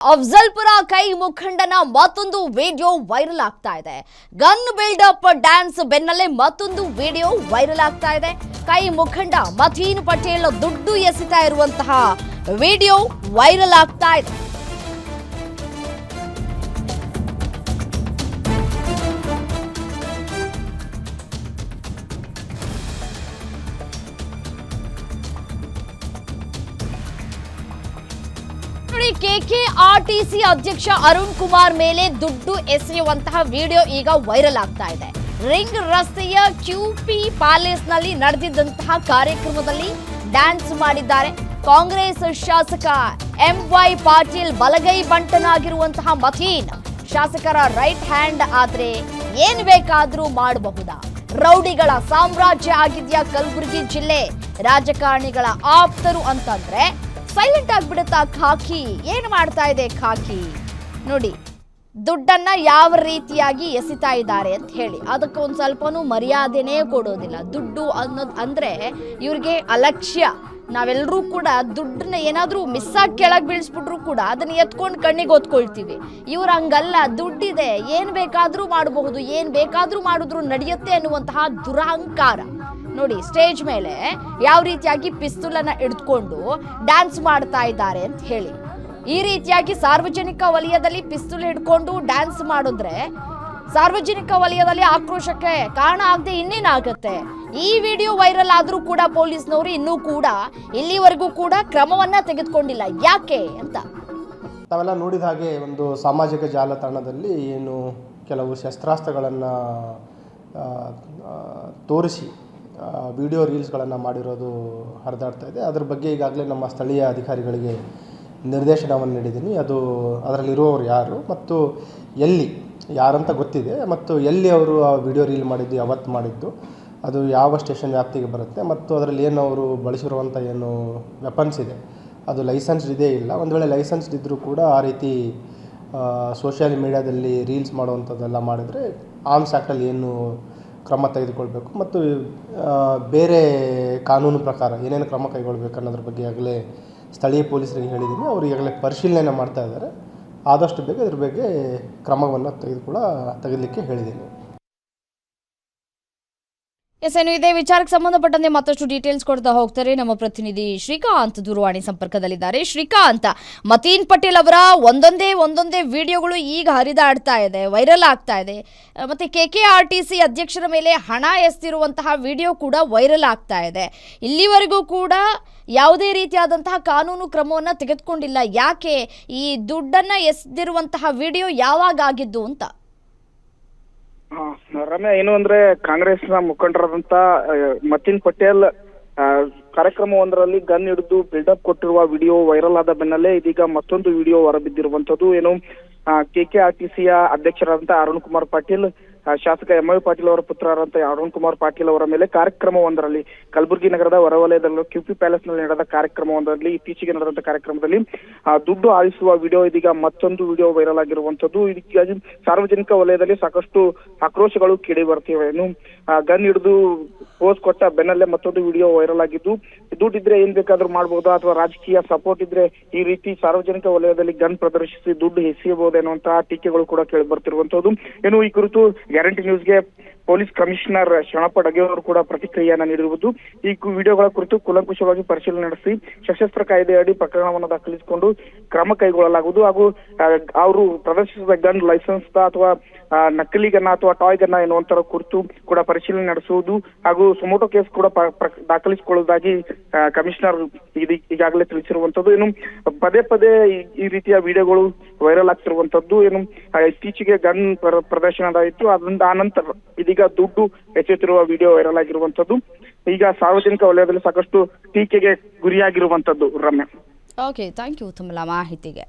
ಅಫ್ಜಲ್ಪುರ ಕೈ ಮುಖಂಡನ ಮತ್ತೊಂದು video viral ಆಗ್ತಾ ಇದೆ. ಗನ್ ಬಿಲ್ಡಪ್ ಡ್ಯಾನ್ಸ್ ಬೆನ್ನಲ್ಲೇ ಮತ್ತೊಂದು ವಿಡಿಯೋ ವೈರಲ್ ಆಗ್ತಾ ಇದೆ. ಕೈ ಮುಖಂಡ ಮತೀನ್ ಪಟೇಲ್ ದುಡ್ಡು ಎಸೆತಾ ಇರುವಂತಹ ವಿಡಿಯೋ ವೈರಲ್ ಆಗ್ತಾ ಇದೆ. ಕೆಕೆಆರ್ಟಿಸಿ ಅಧ್ಯಕ್ಷ ಅರುಣ್ ಕುಮಾರ್ ಮೇಲೆ ದುಡ್ಡು ಎಸೆಯುವಂತಹ ವಿಡಿಯೋ ಈಗ ವೈರಲ್ ಆಗ್ತಾ ಇದೆ. ರಿಂಗ್ ರಸ್ತೆಯ ಕ್ಯೂಪಿ ಪ್ಯಾಲೇಸ್ ನಲ್ಲಿ ನಡೆದಿದ್ದಂತಹ ಕಾರ್ಯಕ್ರಮದಲ್ಲಿ ಡ್ಯಾನ್ಸ್ ಮಾಡಿದ್ದಾರೆ. ಕಾಂಗ್ರೆಸ್ ಶಾಸಕ ಎಂವೈ ಪಾಟೀಲ್ ಬಲಗೈ ಬಂಟನಾಗಿರುವಂತಹ ಮತೀನ್ ಶಾಸಕರ ರೈಟ್ ಹ್ಯಾಂಡ್ ಆದ್ರೆ ಏನ್ ಬೇಕಾದ್ರೂ ಮಾಡಬಹುದಾ? ರೌಡಿಗಳ ಸಾಮ್ರಾಜ್ಯ ಆಗಿದ್ಯಾ ಕಲಬುರಗಿ ಜಿಲ್ಲೆ? ರಾಜಕಾರಣಿಗಳ ಆಪ್ತರು ಅಂತಂದ್ರೆ ಸೈಲೆಂಟ್ ಆಗ್ಬಿಡುತ್ತಾ ಖಾಕಿ? ಏನು ಮಾಡ್ತಾ ಇದೆ ಖಾಕಿ ನೋಡಿ. ದುಡ್ಡನ್ನ ಯಾವ ರೀತಿಯಾಗಿ ಎಸಿತಾ ಇದ್ದಾರೆ ಅಂತ ಹೇಳಿ ಅದಕ್ಕೆ ಒಂದು ಸ್ವಲ್ಪನೂ ಮರ್ಯಾದೆನೇ ಕೊಡೋದಿಲ್ಲ. ದುಡ್ಡು ಅನ್ನೋದು ಅಂದ್ರೆ ಇವ್ರಿಗೆ ಅಲಕ್ಷ್ಯ. ನಾವೆಲ್ಲರೂ ಕೂಡ ದುಡ್ಡನ್ನ ಏನಾದರೂ ಮಿಸ್ ಆಗಿ ಕೆಳಗೆ ಬೀಳಿಸ್ಬಿಟ್ರು ಕೂಡ ಅದನ್ನ ಎತ್ಕೊಂಡು ಕಣ್ಣಿಗೆ ಓದ್ಕೊಳ್ತೀವಿ. ಇವ್ರು ಹಂಗಲ್ಲ, ದುಡ್ಡಿದೆ, ಏನು ಬೇಕಾದರೂ ಮಾಡಬಹುದು, ಏನು ಬೇಕಾದರೂ ಮಾಡಿದ್ರು ನಡೆಯುತ್ತೆ ಅನ್ನುವಂತಹ ದುರಹಂಕಾರ ನೋಡಿ. ಸ್ಟೇಜ್ ಮೇಲೆ ಯಾವ ರೀತಿಯಾಗಿ ಪಿಸ್ತೂಲನ್ನ ಹಿಡಿದುಕೊಂಡು ಡ್ಯಾನ್ಸ್ ಮಾಡ್ತಾ ಇದ್ದಾರೆ ಅಂತ ಹೇಳಿ. ಈ ರೀತಿಯಾಗಿ ಸಾರ್ವಜನಿಕ ವಲಯದಲ್ಲಿ ಪಿಸ್ತೂಲ್ ಹಿಡ್ಕೊಂಡು ಡ್ಯಾನ್ಸ್ ಮಾಡಿದ್ರೆ ಸಾರ್ವಜನಿಕ ವಲಯದಲ್ಲಿ ಆಕ್ರೋಶಕ್ಕೆ ಕಾರಣ ಆಗದೆ ಇನ್ನೇನಾಗುತ್ತೆ? ಈ ವಿಡಿಯೋ ವೈರಲ್ ಆದ್ರೂ ಕೂಡ ಪೊಲೀಸ್ನವರು ಇನ್ನೂ ಕೂಡ ಇಲ್ಲಿವರೆಗೂ ಕೂಡ ಕ್ರಮವನ್ನ ತೆಗೆದುಕೊಂಡಿಲ್ಲ. ಯಾಕೆ ಅಂತ ತಾವೆಲ್ಲ ನೋಡಿದ ಹಾಗೆ ಒಂದು ಸಾಮಾಜಿಕ ಜಾಲತಾಣದಲ್ಲಿ ಏನು ಕೆಲವು ಶಸ್ತ್ರಾಸ್ತ್ರಗಳನ್ನು ತೋರಿಸಿ ವಿಡಿಯೋ ರೀಲ್ಸ್ಗಳನ್ನು ಮಾಡಿರೋದು ಹರಿದಾಡ್ತಾ ಇದೆ. ಅದ್ರ ಬಗ್ಗೆ ಈಗಾಗಲೇ ನಮ್ಮ ಸ್ಥಳೀಯ ಅಧಿಕಾರಿಗಳಿಗೆ ನಿರ್ದೇಶನವನ್ನು ನೀಡಿದ್ದೀನಿ. ಅದರಲ್ಲಿರುವವರು ಯಾರು ಮತ್ತು ಎಲ್ಲಿ ಯಾರಂತ ಗೊತ್ತಿದೆ, ಮತ್ತು ಎಲ್ಲಿ ಅವರು ಆ ವಿಡಿಯೋ ರೀಲ್ ಮಾಡಿದ್ದು, ಯಾವತ್ತು ಮಾಡಿದ್ದು, ಅದು ಯಾವ ಸ್ಟೇಷನ್ ವ್ಯಾಪ್ತಿಗೆ ಬರುತ್ತೆ, ಮತ್ತು ಅದರಲ್ಲಿ ಏನು ಅವರು ಬಳಸಿರುವಂಥ ಏನು ವೆಪನ್ಸ್ ಇದೆ ಅದು ಲೈಸೆನ್ಸ್ಡ್ ಇದೇ ಇಲ್ಲ. ಒಂದು ವೇಳೆ ಲೈಸೆನ್ಸ್ಡ್ ಇದ್ದರೂ ಕೂಡ ಆ ರೀತಿ ಸೋಷಿಯಲ್ ಮೀಡಿಯಾದಲ್ಲಿ ರೀಲ್ಸ್ ಮಾಡುವಂಥದ್ದೆಲ್ಲ ಮಾಡಿದರೆ ಆರ್ಮ್ಸ್ ಆ್ಯಕ್ಟಲ್ಲಿ ಏನು ಕ್ರಮ ತೆಗೆದುಕೊಳ್ಬೇಕು ಮತ್ತು ಬೇರೆ ಕಾನೂನು ಪ್ರಕಾರ ಏನೇನು ಕ್ರಮ ಕೈಗೊಳ್ಬೇಕು ಅನ್ನೋದ್ರ ಬಗ್ಗೆ ಈಗಾಗಲೇ ಸ್ಥಳೀಯ ಪೊಲೀಸರಿಗೆ ಹೇಳಿದ್ದೀನಿ. ಅವರು ಈಗಾಗಲೇ ಪರಿಶೀಲನೆ ಮಾಡ್ತಾ ಇದ್ದಾರೆ. ಆದಷ್ಟು ಬೇಗ ಇದ್ರ ಬಗ್ಗೆ ಕ್ರಮವನ್ನು ತೆಗೆದಲಿಕ್ಕೆ ಹೇಳಿದ್ದೀನಿ. ಇನ್ನು ಇದೇ ವಿಚಾರಕ್ಕೆ ಸಂಬಂಧಪಟ್ಟಂತೆ ಮತ್ತಷ್ಟು ಡೀಟೇಲ್ಸ್ ಕೊಡ್ತಾ ಹೋಗ್ತಾರೆ ನಮ್ಮ ಪ್ರತಿನಿಧಿ ಶ್ರೀಕಾಂತ್ ದೂರವಾಣಿ ಸಂಪರ್ಕದಲ್ಲಿದ್ದಾರೆ. ಶ್ರೀಕಾಂತ್, ಮತೀನ್ ಪಟೇಲ್ ಅವರ ಒಂದೊಂದೇ ವಿಡಿಯೋಗಳು ಈಗ ಹರಿದಾಡ್ತಾ ಇದೆ, ವೈರಲ್ ಆಗ್ತಾ ಇದೆ. ಮತ್ತೆ ಕೆಕೆಆರ್ಟಿಸಿ ಅಧ್ಯಕ್ಷರ ಮೇಲೆ ಹಣ ಎಸ್ತಿರುವಂತಹ ವಿಡಿಯೋ ಕೂಡ ವೈರಲ್ ಆಗ್ತಾ ಇದೆ. ಇಲ್ಲಿವರೆಗೂ ಕೂಡ ಯಾವುದೇ ರೀತಿಯಾದಂತಹ ಕಾನೂನು ಕ್ರಮವನ್ನು ತೆಗೆದುಕೊಂಡಿಲ್ಲ. ಯಾಕೆ? ಈ ದುಡ್ಡನ್ನ ಎಸ್ದಿರುವಂತಹ ವಿಡಿಯೋ ಯಾವಾಗ ಆಗಿದ್ದು ಅಂತ? ರಮ್ಯಾ, ಏನು ಅಂದ್ರೆ ಕಾಂಗ್ರೆಸ್ನ ಮುಖಂಡರಾದಂತ ಮತೀನ್ ಪಟೇಲ್ ಕಾರ್ಯಕ್ರಮವೊಂದರಲ್ಲಿ ಗನ್ ಹಿಡಿದು ಬಿಲ್ಡಪ್ ಕೊಟ್ಟಿರುವ ವಿಡಿಯೋ ವೈರಲ್ ಆದ ಬೆನ್ನಲ್ಲೇ ಇದೀಗ ಮತ್ತೊಂದು ವಿಡಿಯೋ ಹೊರಬಿದ್ದಿರುವಂತದ್ದು. ಏನು ಕೆಕೆಆರ್ಟಿಸಿಯ ಅಧ್ಯಕ್ಷರಾದಂತಹ ಅರುಣ್ ಕುಮಾರ್ ಪಾಟೀಲ್, ಶಾಸಕ ಎಂವೈ ಪಾಟೀಲ್ ಅವರ ಪುತ್ರರಾದಂತ ಅರುಣ್ ಕುಮಾರ್ ಪಾಟೀಲ್ ಅವರ ಮೇಲೆ ಕಾರ್ಯಕ್ರಮವೊಂದರಲ್ಲಿ ಕಲಬುರಗಿ ನಗರದ ಹೊರವಲಯದಲ್ಲೂ ಕ್ಯೂಪಿ ಪ್ಯಾಲೇಸ್ ನಲ್ಲಿ ನಡೆದ ಕಾರ್ಯಕ್ರಮವೊಂದರಲ್ಲಿ ಇತ್ತೀಚೆಗೆ ನಡೆದಂತ ಕಾರ್ಯಕ್ರಮದಲ್ಲಿ ದುಡ್ಡು ಆಳಿಸುವ ವಿಡಿಯೋ ಇದೀಗ ಮತ್ತೊಂದು ವಿಡಿಯೋ ವೈರಲ್ ಆಗಿರುವಂತದ್ದು. ಇದಕ್ಕಾಗಿ ಸಾರ್ವಜನಿಕ ವಲಯದಲ್ಲಿ ಸಾಕಷ್ಟು ಆಕ್ರೋಶಗಳು ಕೇಳಿ ಬರ್ತಿವೆ. ಏನು ಗನ್ ಹಿಡಿದು ಪೋಸ್ ಕೊಟ್ಟ ಬೆನ್ನಲ್ಲೇ ಮತ್ತೊಂದು ವಿಡಿಯೋ ವೈರಲ್ ಆಗಿದ್ದು, ದುಡ್ಡಿದ್ರೆ ಏನ್ ಬೇಕಾದ್ರೂ ಮಾಡಬಹುದಾ ಅಥವಾ ರಾಜಕೀಯ ಸಪೋರ್ಟ್ ಇದ್ರೆ ಈ ರೀತಿ ಸಾರ್ವಜನಿಕ ವಲಯದಲ್ಲಿ ಗನ್ ಪ್ರದರ್ಶಿಸಿ ದುಡ್ಡು ಎಸೆಯಬಹುದೇನ್ನುವಂತಹ ಟೀಕೆಗಳು ಕೂಡ ಕೇಳಿ ಬರ್ತಿರುವಂತದ್ದು. ಏನು ಈ ಕುರಿತು ಗ್ಯಾರಂಟಿ ನ್ಯೂಸ್ಗೆ ಪೊಲೀಸ್ ಕಮಿಷನರ್ ಶರಣಪ್ಪ ಡಗೆ ಅವರು ಕೂಡ ಪ್ರತಿಕ್ರಿಯೆಯನ್ನ ನೀಡಿರುವುದು. ಈ ವಿಡಿಯೋಗಳ ಕುರಿತು ಕೂಲಂಕುಷವಾಗಿ ಪರಿಶೀಲನೆ ನಡೆಸಿ ಸಶಸ್ತ್ರ ಕಾಯ್ದೆಯಡಿ ಪ್ರಕರಣವನ್ನು ದಾಖಲಿಸಿಕೊಂಡು ಕ್ರಮ ಕೈಗೊಳ್ಳಲಾಗುವುದು. ಹಾಗೂ ಅವರು ಪ್ರದರ್ಶಿಸಿದ ಗನ್ ಲೈಸೆನ್ಸ್ ಅಥವಾ ನಕಲಿ ಗನ್ನ ಅಥವಾ ಟಾಯ್ ಗನ್ನ ಎನ್ನುವಂತರ ಕುರಿತು ಕೂಡ ಪರಿಶೀಲನೆ ನಡೆಸುವುದು ಹಾಗೂ ಸುಮೋಟೋ ಕೇಸ್ ಕೂಡ ದಾಖಲಿಸಿಕೊಳ್ಳುವುದಾಗಿ ಕಮಿಷನರ್ ಈಗಾಗಲೇ ತಿಳಿಸಿರುವಂತದ್ದು. ಏನು ಪದೇ ಈ ರೀತಿಯ ವಿಡಿಯೋಗಳು ವೈರಲ್ ಆಗ್ತಿರುವಂತದ್ದು. ಏನು ಇತ್ತೀಚೆಗೆ ಗನ್ ಪ್ರದರ್ಶನದಾಯಿತು, ಅದರಿಂದ ಆನಂತರ ಇದೀಗ ದುಡ್ಡು ಎಸೆಯುತ್ತಿರುವ ವಿಡಿಯೋ ವೈರಲ್ ಆಗಿರುವಂತದ್ದು. ಈಗ ಸಾರ್ವಜನಿಕ ವಲಯದಲ್ಲಿ ಸಾಕಷ್ಟು ಟೀಕೆಗೆ ಗುರಿಯಾಗಿರುವಂತದ್ದು. ರಮ್ಯಾ, ಓಕೆ, ಥ್ಯಾಂಕ್ ಯು ತಮ್ಮ ಮಾಹಿತಿಗೆ.